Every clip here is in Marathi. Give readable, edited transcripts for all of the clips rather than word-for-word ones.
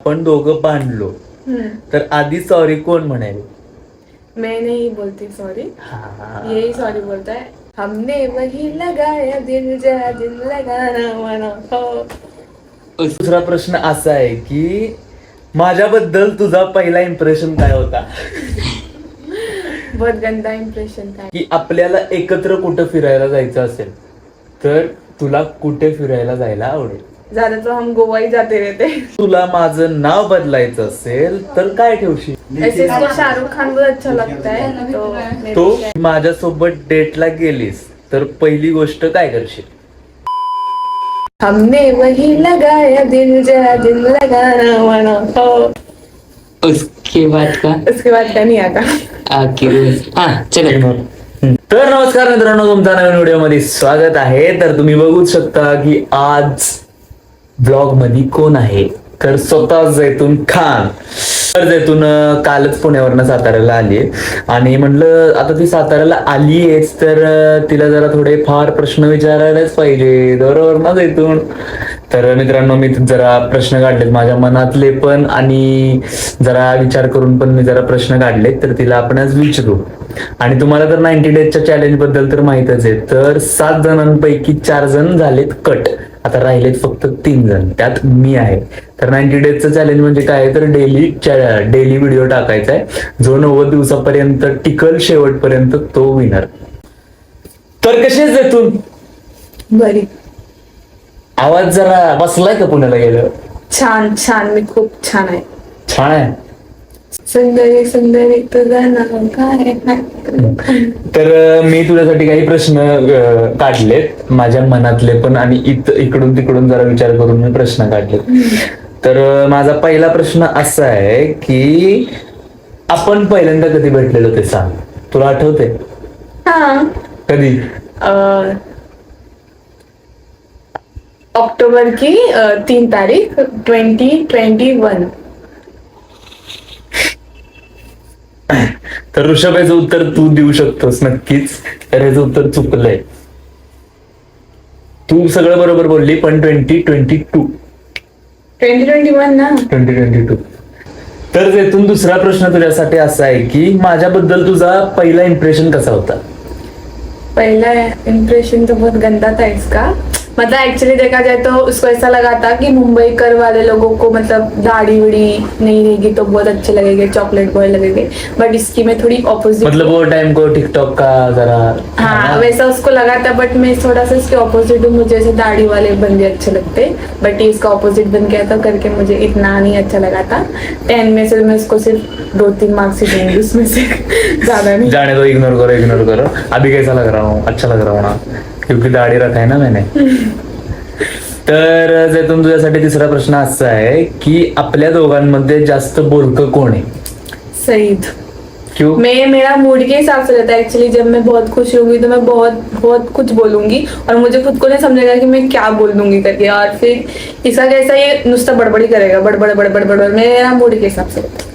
आपण दोघं भांडलो तर आधी सॉरी कोण म्हणाल? मैं नहीं बोलती सॉरी, हा. यही सॉरी बोलता है. हमने वही लगाया दिल जा दिल लगाना मना हो. दुसरा प्रश्न असा आहे की माझ्याबद्दल तुझा पहिला इम्प्रेशन काय होता? बहुत गंदा इम्प्रेशन था. की आपल्याला एकत्र कुठं फिरायला जायचं असेल तर तुला कुठे फिरायला जायला आवडेल? ज्यादा तो हम गोवा ही जाते रहते. तुला माझं नाव बदलायचं असेल तर काय ठेवशील? ऐसे इसको शाहरुख खान बहुत अच्छा लगता है तो मैं तो भी माझ्यासोबत डेटला गेलीस तर पहिली गोष्ट काय करशील? हमने वही लगाया दिल जा दिल लगाना मना हो. उसके बाद का उसके बाद क्या नहीं आता. चलो. तर नमस्कार मित्रांनो, तुमचा नवीन व्हिडिओ मध्ये स्वागत आहे. तर तुम्ही बघू शकता की आज ब्लॉग मध्ये कोण आहे तर स्वतः जैतून खान. तर जैतून कालच पुण्यावरनं साताऱ्याला आली आणि म्हणलं आता ती साताऱ्याला आलीयच तर तिला जरा थोडे फार प्रश्न विचारायलाच पाहिजे, बरोबर ना जैतून? तर मित्रांनो, मी जरा प्रश्न काढलेत माझ्या मनातले पण आणि जरा विचार करून पण मी जरा प्रश्न काढले, तर तिला आपण आज विचारू. आणि तुम्हाला तर 90 डेजच्या चॅलेंज बद्दल तर माहितच आहे. तर 7 जणांपैकी 4 जण झालेत कट, आता राहिलेत फक्त 3 जण, त्यात मी आहे. तर 90 डेजचं चॅलेंज म्हणजे काय तर डेली व्हिडिओ टाकायचा आहे. जो 90 दिवसापर्यंत टिकल शेवटपर्यंत तो विनर. तर कसेच जैतून? बरी. आवाज जरा बसलाय का पुण्याला गेलं? छान छान, मी खूप छान आहे. छान आहे. सुंदरी सुंदरी तुझं नाव काय? तर मी तुझ्यासाठी काही प्रश्न काढलेत माझ्या मनातले पण आणि इकडून तिकडून जरा विचार करून मी प्रश्न काढलेत. तर माझा पहिला प्रश्न असा आहे की आपण पहिल्यांदा कधी भेटलेलो ते सांग. तुला आठवते? हा. कधी? अक्टूबर की 3 तारीख 2021. तर ऋषभ, याचं उत्तर तू देऊ शकतोस नक्कीच. तर याचं उत्तर चुकलंय. तू सगळं बरोबर बोलली पण 2022 ना. 2022. तर त्यातून दुसरा प्रश्न तुझ्यासाठी असा आहे की माझ्याबद्दल तुझा पहिला इम्प्रेशन कसा होता? पहला इम्प्रेशन तो बहुत गंदा था इसका. मतलब एक्चुअली देखा जाए तो उसको ऐसा लगा था कि मुंबई कर वाले लोगों को मतलब दाढ़ी उड़ी नहीं रहेगी तो बहुत अच्छे लगेंगे, चॉकलेट बॉय लगेंगे. बट इसकी मैं थोड़ी ऑपोजिट, मतलब वो टाइम को टिकटॉक का जरा हाँ वैसा उसको लगा था. बट मैं थोड़ा सा इसके ऑपोजिट हूँ. मुझे ऐसे दाढ़ी वाले बंदे अच्छे लगते, बट ये इसका ऑपोजिट बन गया था करके मुझे इतना नहीं अच्छा लगा था. 10 में से मैं इसको सिर्फ 2-3 मार्क्स ही दूंगी, उसमें से ज्यादा नहीं. जाने दो, इग्नोर करो. अभी कैसा लग रहा हूँ? अच्छा लग रहा हूँ ना, क्योंकि दाढी रखा है ना मैंने. तर जैतून तुझ्यासाठी तिसरा प्रश्न असा आहे की आपल्या दोघांमध्ये जास्त बोलकं कोण आहे? सईद. क्यों? मैं मेरा मूड के हिसाब से रहता है एक्चुअली. जब मैं बहुत खुश होंगी तो मैं बहुत बहुत कुछ बोलूंगी और मुझे खुद को नहीं समझेगा कि मैं क्या बोल दूंगी करके. और फिर इसका कैसा ये नुसता बड़बड़ी करेगा, बड़बड़. मेरा मूड के हिसाब से रहता है.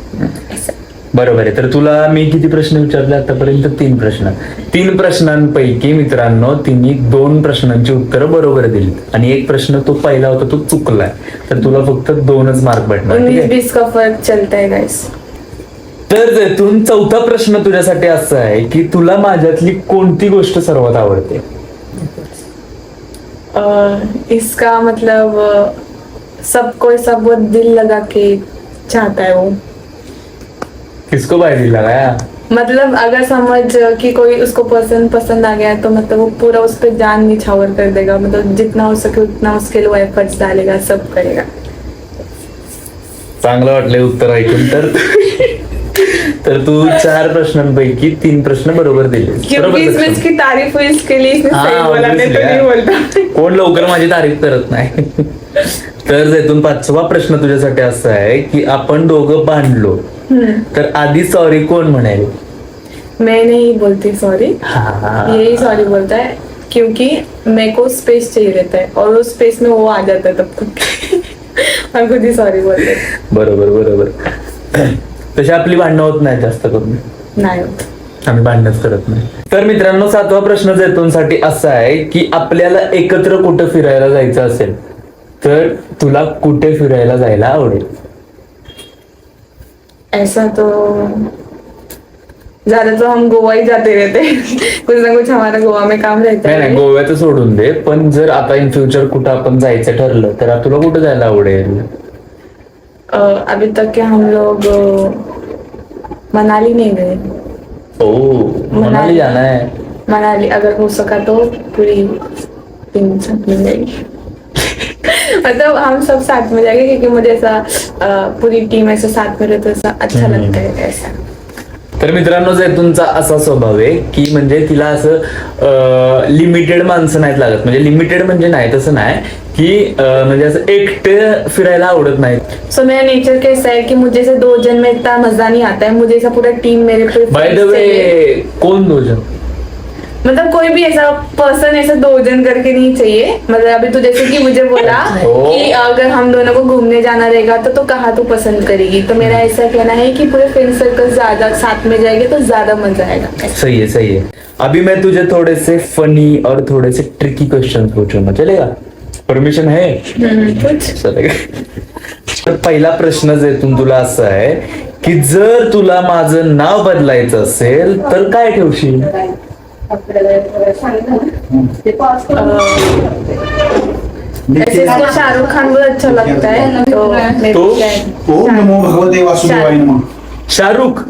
बरोबर आहे. तर तुला मी किती प्रश्न विचारले आतापर्यंत? 3 प्रश्न. 3 प्रश्नांपैकी मित्रांनो तिने 2 प्रश्नांची उत्तरं बरोबर दिली आणि 1 प्रश्न तो पहिला होता तो चुकलाय. तर तुला फक्त 2च मार्क भेटणार. ठीक आहे? 19-20 का फर्क चलता है गाइस. तर त्यातून चौथा प्रश्न तुझ्यासाठी असा आहे की तुला माझ्यातली कोणती गोष्ट सर्वात आवडते? इसका मतलब सबको ऐसा बहुत दिल लगा के चाहता है वो. किसको बाय दिल लगाया? मतलब अगर समझ कि कोई उसको पसंद आ गया तो मतलब वो पूरा उस पर जान निछावर कर देगा. मतलब जितना हो सके उतना उसके लिए एफर्ट्स डालेगा, सब करेगा. चांगलं वाटलंय उत्तर ऐकून. तर तू 4 प्रश्नांपैकी 3 प्रश्न बरोबर दिले. क्योंकि इसमें इसकी तारीफ हुई इसके लिए इसने सही बोला, नहीं तो नहीं बोलता. कोण लवकर माझी तारीफ करत नाही. तर त्यातून 5वा प्रश्न तुझ्यासाठी असा आहे की आपण दोघं भांडलो तर आधी सॉरी कोण म्हणाल? मैं नहीं बोलती सॉरी, हाँ. यही सॉरी बोलता है क्योंकि मेरे को स्पेस चाहिए रहता है और उस स्पेस में वो आ जाता है तब तक. और खुद ही सॉरी बोलते हैं. बरोबर. तशी आपली भांडणं होत नाही जास्त करून. नाही होत. आम्ही भांडणच करत नाही. तर मित्रांनो 7वा प्रश्न जैतूनसाठी असा आहे की आपल्याला एकत्र कुठं फिरायला जायचं असेल तर तुला कुठे फिरायला जायला आवडेल? ऐसा तो ज्यादा तो हम गोवा ही जाते रहते कुछ ना कुछ हमारा गोवा में काम रहता नाही नाही है। गोव्याचं सोडून दे, पण जर आता इन फ्युचर कुठं आपण जायचं ठरलं तर तुला कुठं जायला आवडेल? अभी तक के हम लोग मनाली नहीं गए। मनाली जाना है. मनाली अगर हो सका तो पूरी टीम साथ में जाएगी मतलब हम सब साथ में जाएंगे क्योंकि मुझे ऐसा पूरी टीम ऐसे साथ में रहे तो ऐसा अच्छा लगता है ऐसा। तर मित्रांनो जैतूनचा असा स्वभाव आहे की म्हणजे तिला असं लिमिटेड माणसं नाहीत लागत. म्हणजे लिमिटेड म्हणजे नाही तसं नाही की म्हणजे असं एकटे फिरायला आवडत नाही. सो मेरा नेचर कैसा है कि मुझे से 2 जन में इतना मजा नहीं आता है, मुझे ऐसा पूरा टीम मेरे पे बाय द वे कोण 2 जण? मतलब कोई भी ऐसा पर्सन ऐसा 2 जन करके नहीं चाहिए। मतलब अभी तू जैसे कि मुझे बोला कि अगर हम दोनों को घूमने जाना रहेगा तो कहाँ तू पसंद करेगी, तो मेरा ऐसा कहना है कि पूरे फ्रेंड सर्कल ज्यादा साथ में जाएंगे तो ज्यादा मजा आएगा। सही है सही है. अभी मैं तुझे थोड़े से फनी और थोड़े से ट्रिकी क्वेश्चन पूछूंगा, चलेगा? परमिशन है? कुछ चलेगा. तर पहिला प्रश्न जैतून तुला असा आहे की जर तुला माझं नाव बदलायचं असेल तर काय ठेवशील? ऐसे इसको शाहरुख खान बहुत अच्छा लगता है तो मेरे तो? को ओम नमो भगवते वासुदेवाय नमः. शाहरुख.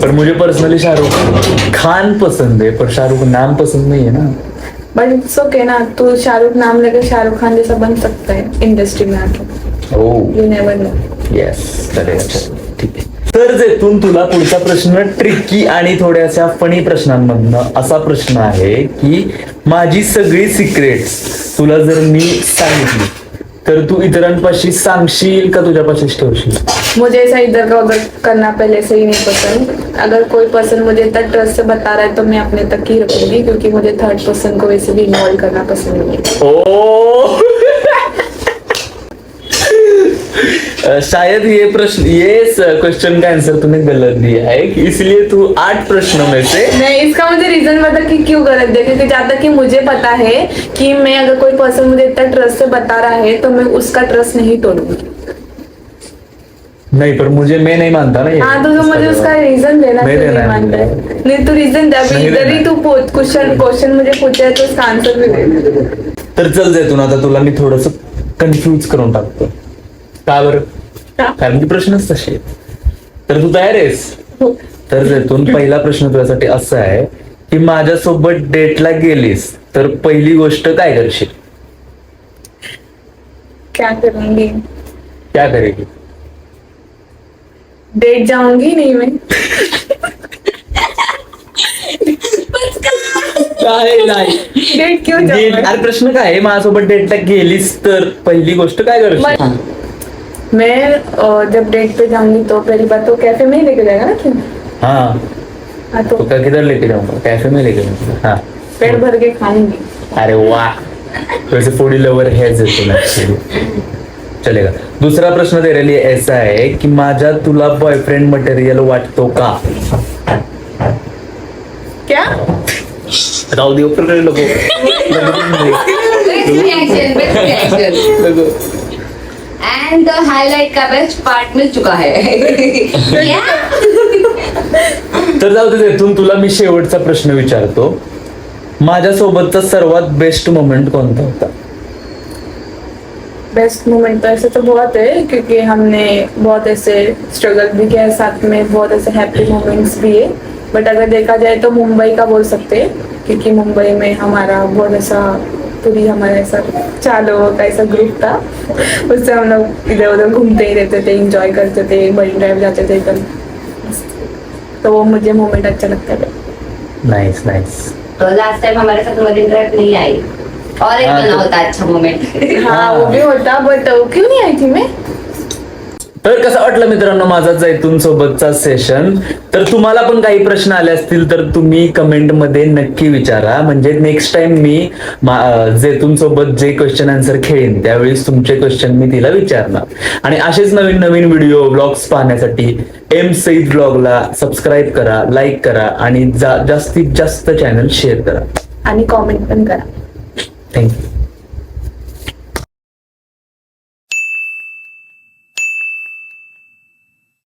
पर मुझे पर्सनली शाहरुख खान पसंद है, पर शाहरुख नाम पसंद नहीं है ना. बट इट्स ओके ना, तू शाहरुख नाम लेकर शाहरुख खान जैसा बन सकता है इंडस्ट्री में आके। ओ यू नेवर नो। येस चलेगा चलेगा ठीक आहे. तर जैतून तुला पुढचा प्रश्न ट्रिकी आणि थोड्याशा फनी प्रश्नांमधनं असा प्रश्न आहे की माझी सगळी सिक्रेट्स तुला जर मी सांगितली तर तू इतरांपाशी सांगशील का तुझ्यापाशीच ठेवशील? मुझे ऐसा इधर का उधर करना पहले से ही नहीं पसंद। अगर कोई पर्सन मुझे इतना ट्रस्ट से बता रहा है तो मैं अपने तक ही रखूंगी क्योंकि मुझे थर्ड पर्सन को वैसे भी इन्वॉल्व करना पसंद नहीं है। ओ शायद ये क्वेश्चन का आंसर तूने गलत दिया है कि इसलिए तू 8 प्रश्नों में से नहीं, इसका मुझे रीजन बता कि क्यों गलत दिया, क्योंकि जहाँ तक कि मुझे पता है कि मैं अगर कोई पर्सन मुझे इतना ट्रस्ट से बता रहा है तो मैं उसका ट्रस्ट नहीं तोड़ूंगी। नहीं पर मैं नहीं मानता ना ये. हाँ तो मुझे उसका रीजन देना नहीं क्यों देना नहीं है मानता मुझे. है? नहीं तो रीजन दे, अभी नहीं इधर ही देना. तू क्वेश्चन मुझे पूछा है तो उसका आंसर भी दे। तर चल जैतून आता तुला मी थोडस कन्फ्यूज करून टाकतो. का बरं? कारण की प्रश्नच तसे आहेत. तर तू तयार आहेस? तर जैतून पहिला प्रश्न तुझ्यासाठी असा आहे की माझ्यासोबत डेटला गेलीस तर पहिली गोष्ट काय करशील? क्या करूंगी? क्या करेगी? डेट जाऊंगी नहीं मैं। नाही डेट क्यों जाऊंगी? अरे प्रश्न काय आहे, माझ्यासोबत डेटला गेलीस तर पहिली गोष्ट काय करशील? मैं जब डेट पे जाऊंगी तो पहली बात तो कैफे में ही लेके जाएगा ना क्यों? हाँ हाँ तो तो क्या किधर लेके जाऊंगा? कैफे में लेके जाऊंगा. हाँ पेट भर के खाऊंगी। अरे वाह, वैसे फूडी लवर है जैतून एक्चुअली. चलेगा. दूसरा प्रश्न तेरे लिए ऐसा है कि माझा तुला बॉयफ्रेंड मटेरियल वाटतो का? क्या? राहू दे ऊपर नको. एंड द हाईलाइट का बेस्ट पार्ट मिल चुका है क्या? तर जाऊ दे जैतून, तुला मी शेवटचा प्रश्न विचारतो. माझ्यासोबतचा सर्वात बेस्ट मोमेंट कोणता होता? बेस्ट मोमेंट तो ऐसे तो बहुत है क्योंकि हमने बहुत ऐसे स्ट्रगल भी किया है साथ में, बहुत ऐसे हैप्पी मोमेंट्स भी है। बट अगर देखा जाए तो मुंबई का बोल सकते हैं क्योंकि मुंबई में हमारा बहुत ऐसा पूरी हमारा ऐसा 4 लोगों का ऐसा ग्रुप था। उससे हम लोग इधर उधर घूमते ही रहते थे, इंजॉय करते थे, मरीन ड्राइव जाते थे एकदम। तो वो मुझे मोमेंट अच्छा लगता है। Nice nice. तो लास्ट टाइम हमारे साथ मरीन ड्राइव नहीं आई और एक हाँ, बना तो- होता अच्छा मोमेंट। हाँ वो भी होता, बट क्यों नहीं आई थी मैं? तर कसं वाटलं मित्रांनो माझा जैतून सोबतचा सेशन? तर तुम्हाला पण काही प्रश्न आले असतील तर तुम्ही कमेंट मध्ये नक्की विचारा. म्हणजे नेक्स्ट टाइम मी जैतून सोबत जे क्वेश्चन आन्सर खेळेन त्यावेळेस तुमचे क्वेश्चन मी तिला विचारणार. आणि असेच नवीन नवीन व्हिडिओ ब्लॉग्स पाहण्यासाठी एम सईद ब्लॉगला सबस्क्राईब करा, लाईक करा आणि जास्तीत जास्त चॅनल शेअर करा. आणि कॉमेंट पण करा. थँक्यू.